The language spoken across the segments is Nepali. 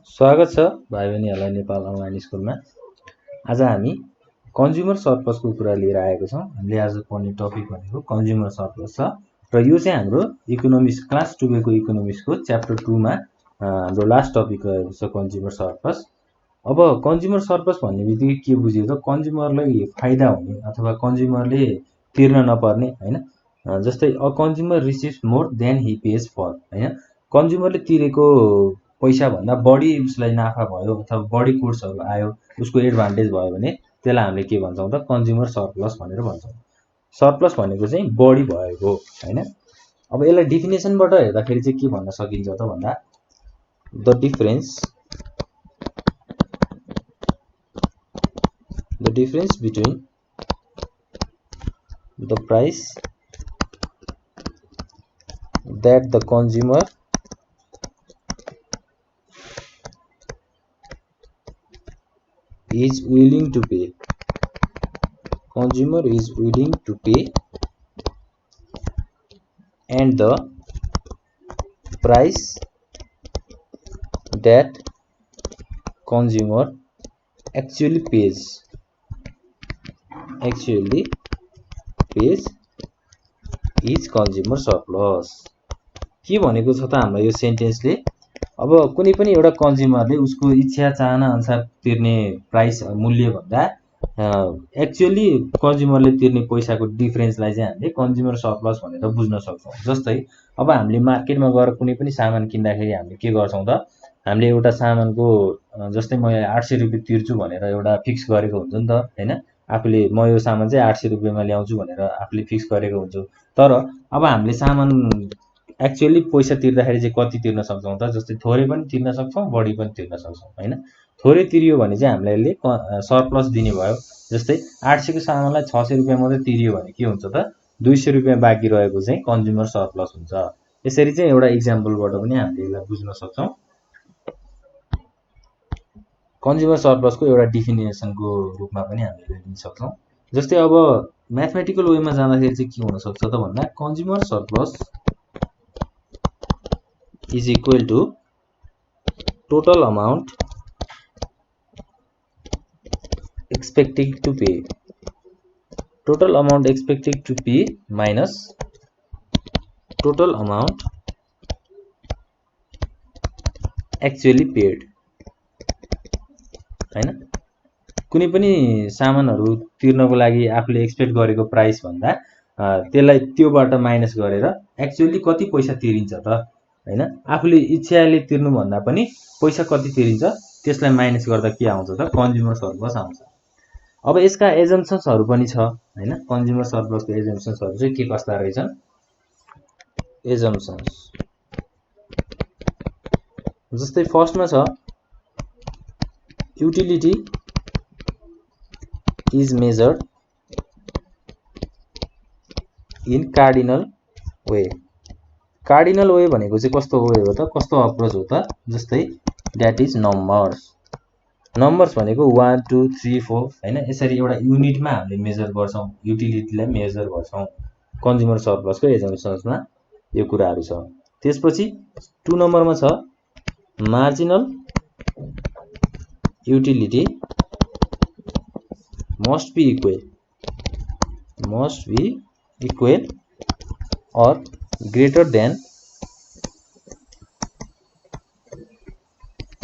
स्वागत छ भाइ बहिनीहरूलाई नेपाल अनलाइन स्कुलमा। आज हामी कन्ज्युमर सरप्लसको कुरा लिएर आएको छौँ। हामीले आज पढ्ने टपिक भनेको कन्ज्युमर सरप्लस छ र यो चाहिँ हाम्रो इकोनोमिक्स क्लास 2 को इकोनोमिक्सको च्याप्टर 2 मा हाम्रो लास्ट टपिक रहेको छ कन्ज्युमर सरप्लस। अब कन्ज्युमर सरप्लस भन्ने बित्तिकै के बुझियो त कन्ज्युमरलाई फाइदा हुने अथवा कन्ज्युमरले तिर्न नपर्ने हैन। जस्तै a consumer receives more than he pays for हैन। कन्ज्युमरले तिरेको पैसा भन्दा बढी उसलाई नाफा भयो अथवा बढी गुड्सहरु आयो, उसको एडभान्टेज भयो भने त्यसलाई हामीले के भन्छौँ त कन्ज्युमर सरप्लस भनेर भन्छौँ। सरप्लस भनेको चाहिँ बढी भएको हैन। अब यसलाई डेफिनेसनबाट हेर्दाखेरि चाहिँ के भन्न सकिन्छ त भन्दा the difference between the price that the consumer is willing to pay and the price that consumer actually pays is consumer surplus। के भनेको छ त हामीलाई यो सेन्टेन्सले? अब कुनै पनि एउटा कन्ज्युमरले उसको इच्छा चाहना अनुसार तिर्ने प्राइस मूल्य भन्दा एक्चुअली कन्ज्युमरले तिर्ने पैसाको डिफरेन्सलाई चाहिँ हामीले कन्ज्युमर सरप्लस भनेर बुझ्न सक्छौं। जस्तै अब हामीले मार्केटमा गएर कुनै पनि सामान किन्दाखेरि हामीले के गर्छौं त हामीले एउटा सामानको जस्तै म 800 रुपैयाँ तिर्छु भनेर एउटा फिक्स गरेको हुन्छ नि त हैन। आफूले म यो सामान चाहिँ 800 रुपैयाँमा ल्याउँछु भनेर आफूले फिक्स गरेको हुन्छ। तर अब हामीले सामान एक्चुअली पैसा तिर्दाखेरि चाहिँ कति तिर्न सक्छौं त? जस्तै थोरै पनि तिर्न सक्छौं, बढी पनि तिर्न सक्छौं हैन। थोरै तिरियो भने चाहिँ हामीलाई यसले सरप्लस दिने भयो। जस्तै 800 को सामानलाई 600 रुपैयाँ मात्रै तिरियो भने के हुन्छ त 200 रुपैयाँ बाँकी रहेको चाहिँ कन्ज्युमर सरप्लस हुन्छ। यसरी चाहिँ एउटा एक्जाम्पलबाट पनि हामीले यसलाई बुझ्न सक्छौं। कन्ज्युमर सरप्लसको एउटा डेफिनेसनको रूपमा पनि हामीले लिन सक्छौं। जस्तै अब म्याथमेटिकल वेमा जाँदाखेरि चाहिँ के हुन सक्छ त भन्दा consumer surplus is equal to total amount expected to pay minus total amount actually paid हैन। कुनै पनि सामानहरु तिर्नको लागि आफूले एक्सपेक्ट गरेको प्राइस भन्दा त्यसलाई त्योबाट माइनस गरेर एक्चुअली कति पैसा तिरिन्छ त हैन। आफूले इच्छाले तिर्नु भन्दा पनि पैसा कति तिरिन्छ त्यसलाई माइनस गर्दा के आउँछ त कन्ज्युमर सरप्लस आउँछ। अब यसका एजम्पसन्सहरु पनि छ हैन। कन्ज्युमर सरप्लसको एजम्पसन्सहरु चाहिँ के कस्ता रहेछन्? एजम्पसन्स जस्तै फर्स्टमा छ utility is measured in cardinal way। Cardinal way भनेको चाहिँ कस्तो वे हो त? कस्तो अप्रोच हो त? जस्तै दैट इज नम्बर्स भनेको 1 2 3 4 हैन। यसरी एउटा युनिटमा हामीले मेजर गर्छौं, युटिलिटीलाई मेजर गर्छौं। कन्ज्युमर सरप्लसको एजम्पसन्समा यो कुराहरु छ। त्यसपछि 2 नम्बरमा छ marginal utility must be equal or greater than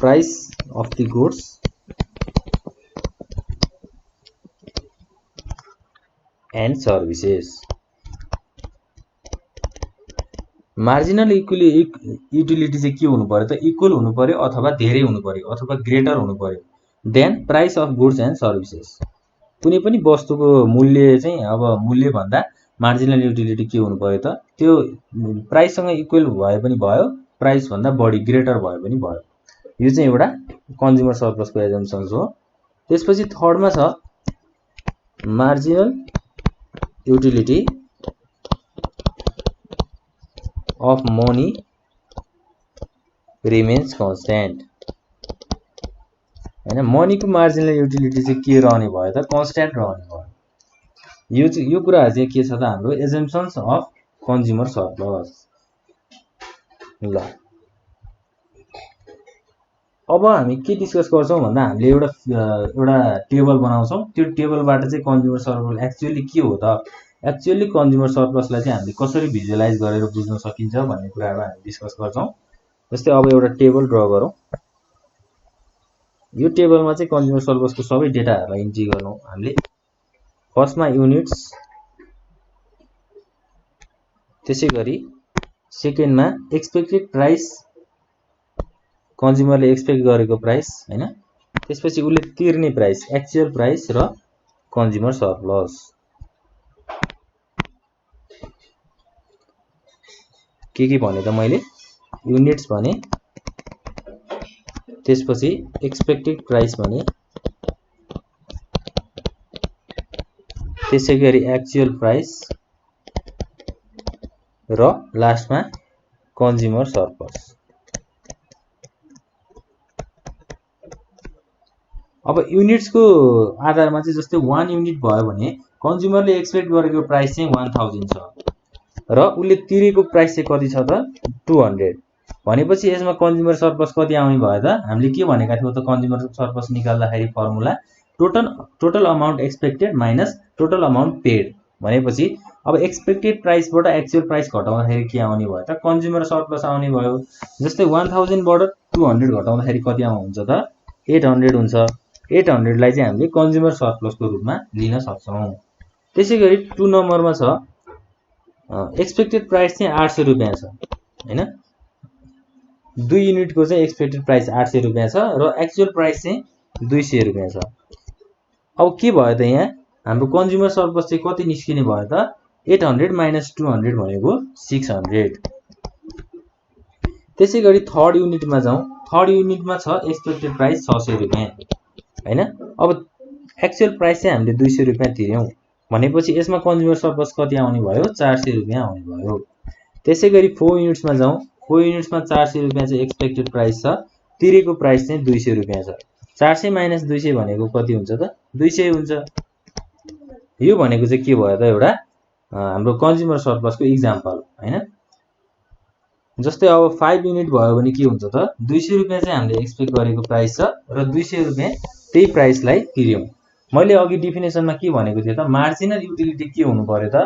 price of the goods and services। Marginal utility चाहिँ के हुनु पर्यो त? इक्वल हुनु पर्यो अथवा धेरै हुनु पर्यो अथवा ग्रेटर हुनु पर्यो than price of goods and services. कुनै पनि वस्तुको मूल्य चाहिँ अब मूल्य भन्दा मार्जिनल युटिलिटी के हुनु पर्यो त? त्यो प्राइससँग इक्वल भए पनि भयो, प्राइस भन्दा बढी ग्रेटर भए पनि भयो। यो चाहिँ एउटा कन्ज्युमर सरप्लसको एजम्पसन्स हो। त्यसपछि थर्डमा छ marginal utility of money remains constant हैन। मनीको मार्जिनल युटिलिटी चाहिँ के रहने भयो त? कन्स्टेन्ट रहने भयो। यो कुराहरु चाहिँ के छ त हाम्रो एजम्पसन्स अफ कन्ज्युमर सरप्लस। ल अब हामी के डिस्कस गर्छौं भन्दा हामीले एउटा टेबल बनाउँछौं। त्यो टेबलबाट चाहिँ कन्ज्युमर सरप्लस एक्चुअली के हो त, एक्चुअली कन्ज्युमर सरप्लसलाई चाहिँ हामीले कसरी भिजुअलाइज गरेर बुझ्न सकिन्छ भन्ने कुराहरू हामी डिस्कस गर्छौं। जस्तै अब एउटा टेबल ड्रा गरौँ। यो टेबलमा चाहिँ कन्ज्युमर सरप्लसको सबै डेटाहरूलाई इन्ट्री गर्छौं हामीले। फर्स्टमा युनिट्स, त्यसैगरी सेकेन्डमा एक्सपेक्टेड प्राइस, कन्ज्युमरले एक्सपेक्ट गरेको प्राइस हैन, त्यसपछि उले तिर्ने प्राइस एक्चुअल प्राइस र कन्ज्युमर सरप्लस। के भने त मैले युनिट्स भने, त्यसपछि एक्सपेक्टेड प्राइस भने, त्यसैगरी एक्चुअल प्राइस र लास्टमा कन्ज्युमर सरप्लस। अब युनिट्सको आधारमा चाहिँ जस्तै 1 युनिट भयो भने कन्ज्युमरले एक्सपेक्ट गरेको प्राइस चाहिँ 1000 छ र उले तिरेको प्राइस चाहिँ कति छ त 200। भनेपछि यसमा कन्ज्युमर सरप्लस कति आउने भयो त, हामीले के भनेका थियौं त कन्ज्युमर सरप्लस निकाल्दाखेरि formula total amount expected minus total amount paid. भनेपछि अब एक्सपेक्टेड प्राइसबाट एक्चुअल प्राइस घटाउँदाखेरि के आउने भयो त कन्ज्युमर सरप्लस आउने भयो। जस्तै 1000 बाट 200 घटाउँदाखेरि कति आउँछ त 800 हुन्छ। 800 लाई चाहिँ हामीले कन्ज्युमर सरप्लसको रूपमा लिन सक्छौं। त्यसैगरी 2 नम्बरमा छ एक्सपेक्टेड प्राइस चाहिँ 800 रुपैयाँ छ हैन, 2 युनिटको चाहिँ एक्सपेक्टेड प्राइस 800 रुपैयाँ छ र एक्चुअल प्राइस चाहिँ 200 रुपैयाँ छ। अब के भयो त यहाँ हाम्रो कन्ज्युमर सरप्लस चाहिँ कति निस्किने भयो त 800 माइनस 200 भनेको 600। त्यसैगरी थर्ड युनिटमा जाउँ। थर्ड युनिटमा छ एक्सपेक्टेड प्राइस 600 रुपैयाँ हैन। अब एक्चुअल प्राइस चाहिँ हामीले 200 रुपैयाँ तिर्यौं भनेपछि यसमा कन्ज्युमर सरप्लस कति आउने भयो 400 रुपैयाँ आउने भयो। त्यसैगरी 4 युनिट्समा जाउँ। 4 युनिट्समा 400 रुपैयाँ चाहिँ एक्सपेक्टेड प्राइस छ, तिरेको प्राइस चाहिँ 200 रुपैयाँ छ। 400 माइनस 200 भनेको कति हुन्छ त 200 हुन्छ। यो भनेको चाहिँ के भयो त एउटा हाम्रो कन्ज्युमर सरप्लसको इक्जाम्पल हैन। जस्तै अब 5 युनिट भयो भने के हुन्छ त 200 रुपैयाँ चाहिँ हामीले एक्सपेक्ट गरेको प्राइस छ र 200 रुपैयाँ त्यही प्राइसलाई तिर्यौं। मैले अघि डेफिनेसनमा के भनेको थिएँ त मार्जिनल युटिलिटी के हुनु पर्यो त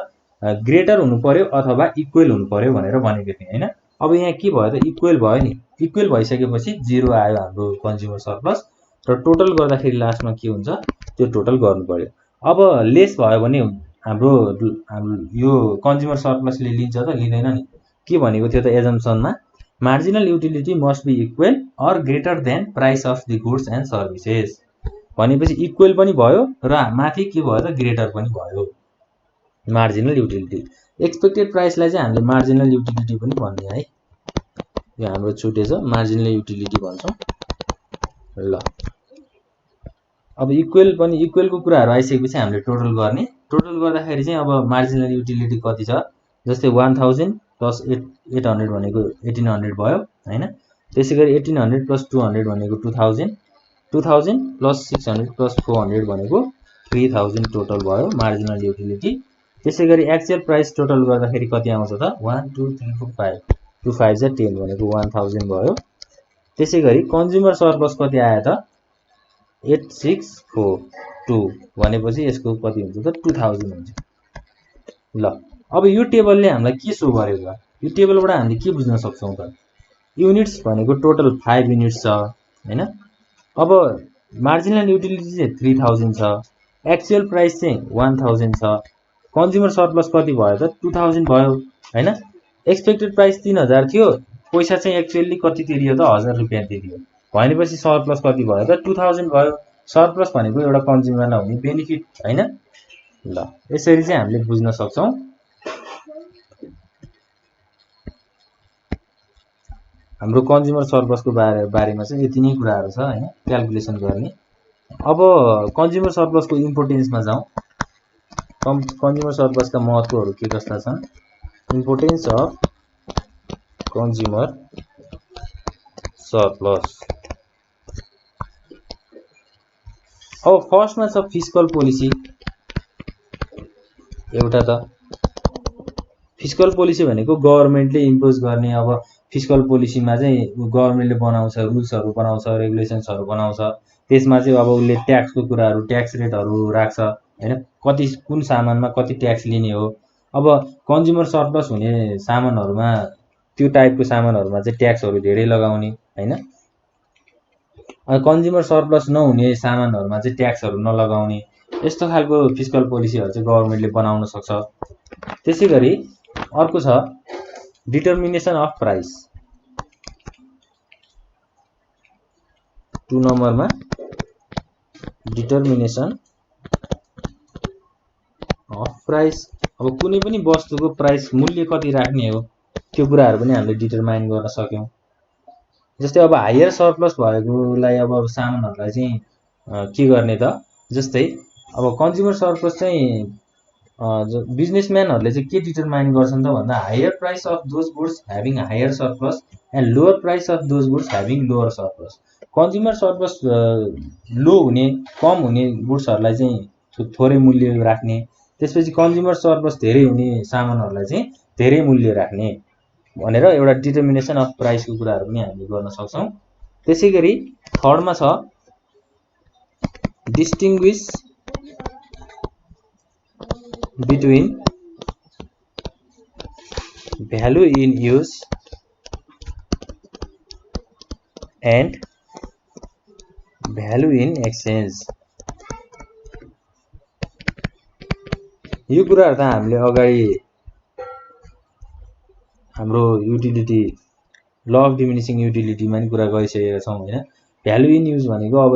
ग्रेटर हुनु पर्यो अथवा इक्वल हुनु पर्यो भनेर भनेको थिएँ हैन। अब यहाँ के भयो त इक्वल भयो नि, इक्वल भइसकेपछि 0 आयो हाम्रो कन्ज्युमर सरप्लस र टोटल गर्दाखेरि लास्टमा के हुन्छ त्यो टोटल गर्नु पर्यो। अब लेस भयो भने हाम्रो यो कन्ज्युमर सरप्लसले लिन्छ त लिँदैन नि। के भनेको थियो त एजम्पसनमा marginal utility must be equal or greater than price of the goods and services. भनेपछि इक्वल पनि भयो र माथि के भयो त ग्रेटर पनि भयो मार्जिनल युटिलिटी। एक्सपेक्टेड प्राइसलाई चाहिँ हामीले मार्जिनल युटिलिटी पनि भन्ने है, यो हाम्रो छुटेछ मार्जिनल युटिलिटी भन्छौं ल। अब इक्वल पनि इक्वलको कुराहरु आइसकेपछि हामीले टोटल गर्ने। टोटल गर्दाखेरि चाहिँ अब मार्जिनल युटिलिटी कति छ जस्तै 1000 प्लस 800 भनेको 1800 भयो हैन। त्यसैगरी 1800 प्लस 200 भनेको 2000, 2000 प्लस 600 प्लस 400 भनेको 3000 टोटल भयो मार्जिनल युटिलिटी। त्यसैगरी एक्चुअल प्राइस टोटल गर्दाखेरि कति आउँछ त 1 2 3 4 5 2 5 जा 10 भनेको 1000 भयो। त्यसैगरी कन्ज्युमर सरप्लस कति आयो त 8642 भनेपछि यसको कति हुन्छ त 2000 हुन्छ ल। अब यो टेबलले हामीलाई के सो गर्यो त, यो टेबलबाट हामीले के बुझ्न सक्छौं त युनिट्स भनेको टोटल 5 युनिट्स छ हैन। अब मार्जिनल युटिलिटी चाहिँ 3000 छ, एक्चुअल प्राइस चाहिँ 1000 छ, कन्ज्युमर सरप्लस कति भयो त 2000 भयो हैन। एक्सपेक्टेड प्राइस 3000 थियो, पैसा चाहिँ एक्चुअली कति तिरियो त 1000 रुपैयाँ तिरियो भनेपछि सरप्लस कति भयो त 2000 भयो। सरप्लस भनेको एउटा कन्ज्युमरलाई हुने बेनिफिट हैन ल। यसरी चाहिँ हामीले बुझ्न सक्छौं। हाम्रो कन्ज्युमर सरप्लसको बारेमा चाहिँ यति नै कुराहरु छ हैन क्याल्कुलेसन गर्ने। अब कन्ज्युमर सरप्लसको इम्पोर्टेन्समा जाउँ। कन्ज्युमर सरप्लसका महत्वहरु के कस्ता छन्। Importance of consumer surplus. अब फर्स्टमा छ फिस्कल पोलिसी। एउटा त फिस्कल पोलिसी भनेको गभर्नमेन्टले इम्पोज गर्ने अब फिस्कल पोलिसीमा चाहिँ गभर्मेन्टले बनाउँछ, रुल्सहरू बनाउँछ, रेगुलेसन्सहरू बनाउँछ। त्यसमा चाहिँ अब उसले ट्याक्सको कुराहरू, ट्याक्स रेटहरू राख्छ होइन, कति कुन सामानमा कति ट्याक्स लिने हो। अब कन्ज्युमर सरप्लस हुने सामानहरूमा, त्यो टाइपको सामानहरूमा चाहिँ ट्याक्सहरू धेरै लगाउने होइन, कन्ज्युमर सरप्लस नहुने सामानहरूमा चाहिँ ट्याक्सहरू नलगाउने, यस्तो खालको फिस्कल पोलिसीहरू चाहिँ गभर्मेन्टले बनाउन सक्छ। त्यसै गरी अर्को छ डिटर्मिनेसन अफ प्राइस। 2 नम्बरमा डिटर्मिनेसन अफ प्राइस। अब कुनै पनि वस्तुको प्राइस, मूल्य कति राख्ने हो, त्यो कुराहरू पनि हामीले डिटरमाइन गर्न सक्यौँ। जस्तै अब हायर सरप्लस भएकोलाई, अब सामानहरूलाई चाहिँ के गर्ने त, जस्तै अब कन्ज्युमर सरप्लस चाहिँ बिजनेसम्यानहरूले चाहिँ के डिटरमाइन गर्छन् त भन्दा, higher price of those goods having higher surplus and lower price of those goods having lower surplus. Consumer surplus low हुने, कम हुने गुड्सहरूलाई चाहिँ थोरै मूल्य राख्ने, त्यसपछि कन्ज्युमर सरप्लस धेरै हुने सामानहरूलाई चाहिँ धेरै मूल्य राख्ने भनेर एउटा डिटर्मिनेसन अफ प्राइसको कुराहरू पनि हामीले गर्न सक्छौँ। त्यसै गरी थर्डमा छ distinguish between value in use and value in exchange. यो कुराहरू त हामीले अगाडि हाम्रो युटिलिटी, ल अफ डिमिनिसिङ युटिलिटीमा नि कुरा गरिसकेका छौँ होइन। भ्यालु इन युज भनेको अब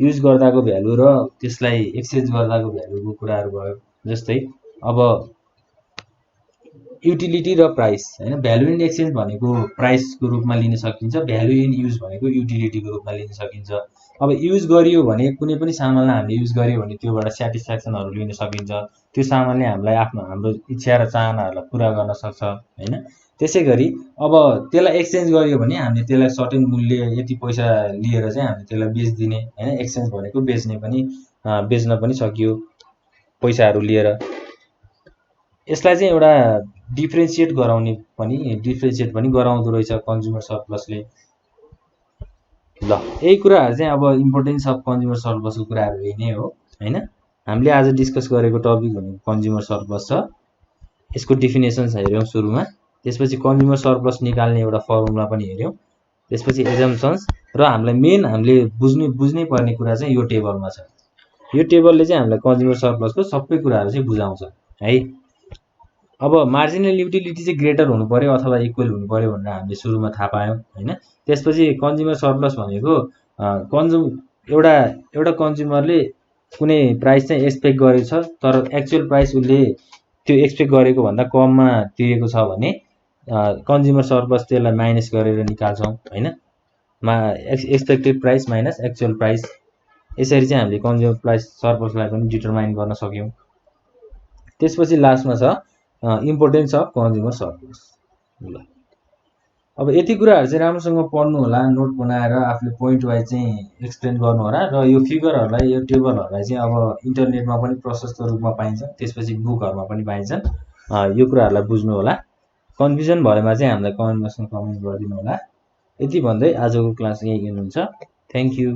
युज गर्दाको भ्यालु र त्यसलाई एक्सचेन्ज गर्दाको भ्यालुको कुराहरू भयो। जस्तै अब युटिलिटी र प्राइस होइन, भ्यालु इन एक्सचेन्ज भनेको प्राइसको रूपमा लिन सकिन्छ, भ्यालु इन युज भनेको युटिलिटीको रूपमा लिन सकिन्छ। अब युज गरियो भने, कुनै पनि सामानलाई हामीले युज गर्यो भने त्योबाट सेटिस्फ्याक्सनहरू लिन सकिन्छ, त्यो सामानले हामीलाई हाम्रो इच्छा र चाहनाहरूलाई पुरा गर्न सक्छ होइन। त्यसै गरी अब त्यसलाई एक्सचेन्ज गरियो भने हामीले त्यसलाई सर्टेन मूल्य, यति पैसा लिएर चाहिँ हामीले त्यसलाई बेचिदिने होइन। एक्सचेन्ज भनेको बेच्न पनि सकियो पैसाहरू लिएर। यसलाई चाहिँ एउटा डिफ्रेन्सिएट पनि गराउँदो रहेछ कन्ज्युमर सरप्लसले। ल, यही कुराहरू चाहिँ अब इम्पोर्टेन्स अफ कन्ज्युमर सरप्लसको कुराहरू यही नै हो होइन। हामीले आज डिस्कस गरेको टपिक भनेको कन्ज्युमर सरप्लस छ। यसको डिफिनेसन्स हेऱ्यौँ सुरुमा, त्यसपछि कन्ज्युमर सरप्लस निकाल्ने एउटा फर्मुला पनि हेऱ्यौँ, त्यसपछि एजम्पसन्स, र हामीले बुझ्नै पर्ने कुरा चाहिँ यो टेबलमा छ। यो टेबलले चाहिँ हामीलाई कन्ज्युमर सरप्लसको सबै कुराहरू चाहिँ बुझाउँछ है। अब मार्जिनल युटिलिटी चाहिँ ग्रेटर हुनु पर्यो अथवा इक्वल हुनु पर्यो भनेर हामीले सुरुमा थाहा पायौँ होइन। त्यसपछि कन्ज्युमर सरप्लस भनेको एउटा कन्ज्युमरले कुनै प्राइस चाहिँ एक्सपेक्ट गरेको छ, तर एक्चुअल प्राइस उसले त्यो एक्सपेक्ट गरेको भन्दा कममा तिरेको छ भने कन्ज्युमर सरप्लस त्यसलाई माइनस गरेर निकाल्छौँ होइन। Expected price minus actual price, यसरी चाहिँ हामीले कन्ज्युमर प्राइस सरप्लसलाई पनि डिटरमाइन गर्न सक्यौँ। त्यसपछि लास्टमा छ इम्पोर्टेन्स अफ कन्ज्युमर सरप्लस। ल, अब यति कुराहरू चाहिँ राम्रोसँग पढ्नु होला, नोट बनाएर आफूले पोइन्ट वाइज चाहिँ एक्सप्लेन गर्नु होला। र यो फिगरहरूलाई, यो टेबलहरूलाई चाहिँ अब इन्टरनेटमा पनि प्रशस्त रूपमा पाइन्छ, त्यसपछि बुकहरूमा पनि पाइन्छन्। यो कुराहरूलाई बुझ्नु होला। कन्फ्युजन भएमा चाहिँ हामीलाई कमेन्ट बक्समा कमेन्ट गरिदिनु होला। यति भन्दै आजको क्लास यही हुन्छ। Thank you.